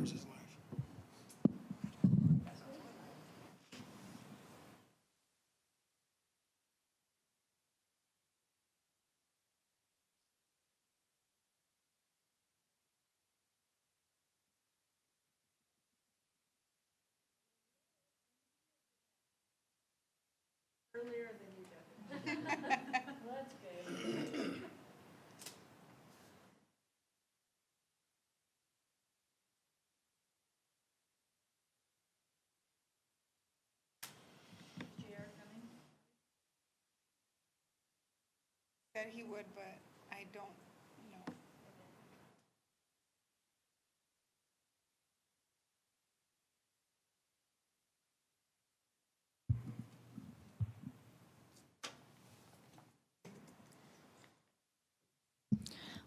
versus life. Earlier than you did. That's good. JR coming? Said he would, but I don't know.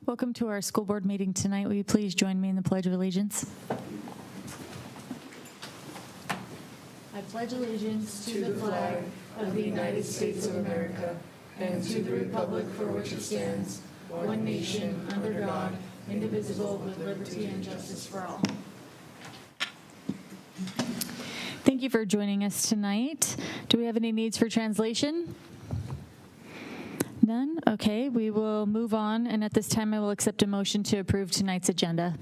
Welcome to our school board meeting tonight. Will you please join me in the Pledge of Allegiance? I pledge allegiance to the flag of the United States of America and to the republic for which it stands, one nation, under God, indivisible, with liberty and justice for all. Thank you for joining us tonight. Do we have any needs for translation? None? Okay, we will move on, and at this time I will accept a motion to approve tonight's agenda.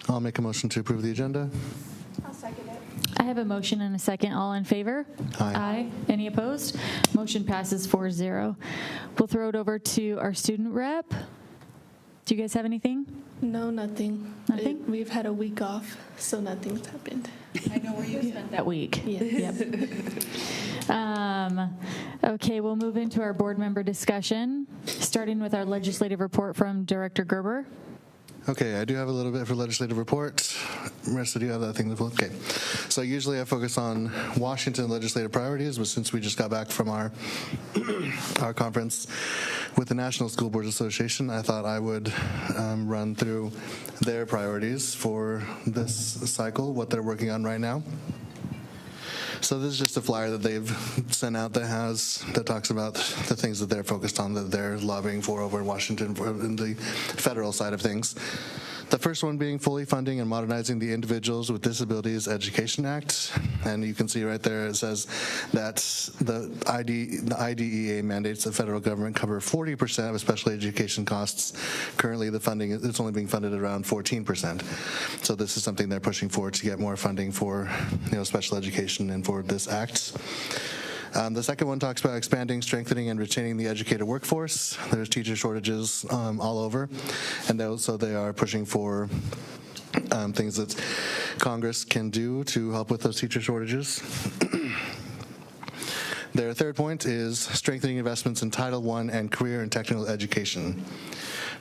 I'll make a motion to approve the agenda. I'll second it. I have a motion and a second. All in favor? Aye. Any opposed? Motion passes 4-0. We'll throw it over to our student rep. Do you guys have anything? No, nothing. Nothing? We've had a week off, so nothing's happened. I know where you spent that week. Yes. Okay, we'll move into our board member discussion, starting with our legislative report from Director Gerber. Okay, I do have a little bit for legislative report. Marissa, do you have that thing? Okay. So usually I focus on Washington legislative priorities, but since we just got back from our conference with the National School Boards Association, I thought I would run through their priorities for this cycle, what they're working on right now. So this is just a flyer that they've sent out that talks about the things that they're focused on, that they're lobbying for over in Washington in the federal side of things. The first one being fully funding and modernizing the Individuals with Disabilities Education Act. And you can see right there it says that the IDEA mandates the federal government cover 40% of special education costs. Currently the funding, it's only being funded around 14%. So this is something they're pushing for to get more funding for special education and for this act. The second one talks about expanding, strengthening, and retaining the educated workforce. There's teacher shortages all over, and so they are pushing for things that Congress can do to help with those teacher shortages. Their third point is strengthening investments in Title I and career and technical education,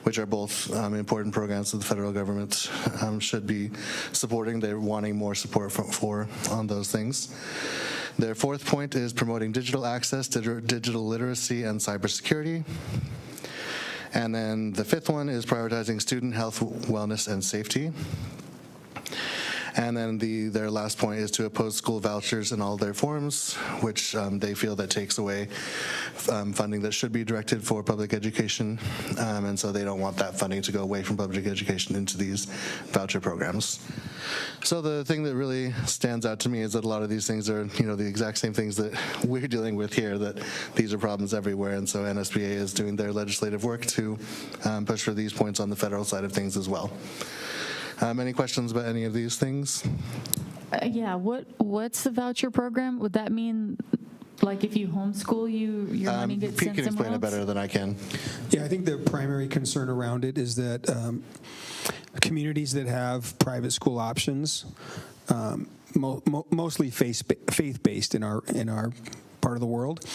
which are both important programs that the federal government should be supporting. They're wanting more support on those things. Their fourth point is promoting digital access, digital literacy, and cybersecurity. And then the fifth one is prioritizing student health, wellness, and safety. And then their last point is to oppose school vouchers in all their forms, which they feel that takes away funding that should be directed for public education. And so they don't want that funding to go away from public education into these voucher programs. So the thing that really stands out to me is that a lot of these things are, the exact same things that we're dealing with here, that these are problems everywhere. And so NSBA is doing their legislative work to push for these points on the federal side of things as well. Any questions about any of these things? Yeah, what's the voucher program? Would that mean, like, if you homeschool, your money gets Pete sent can somewhere explain it else? better than I can. Yeah, I think the primary concern around it is that communities that have private school options, mostly faith-based in our part of the world,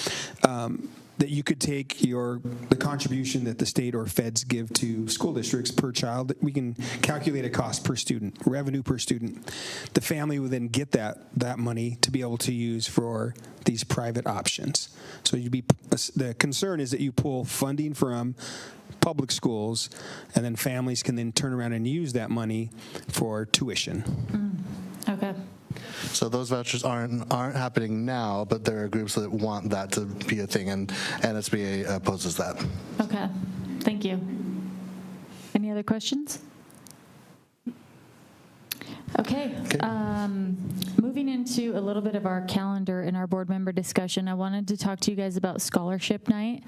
that you could take the contribution that the state or feds give to school districts per child. We can calculate a cost per student, revenue per student. The family would then get that money to be able to use for these private options. So the concern is that you pull funding from public schools, and then families can then turn around and use that money for tuition. Okay. So those vouchers aren't happening now, but there are groups that want that to be a thing, and NSBA opposes that. Okay, thank you. Any other questions? Okay. Moving into a little bit of our calendar and our board member discussion, I wanted to talk to you guys about Scholarship Night.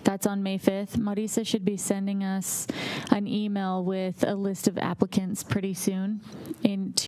That's on May 5th. Marisa should be sending us an email with a list of applicants pretty soon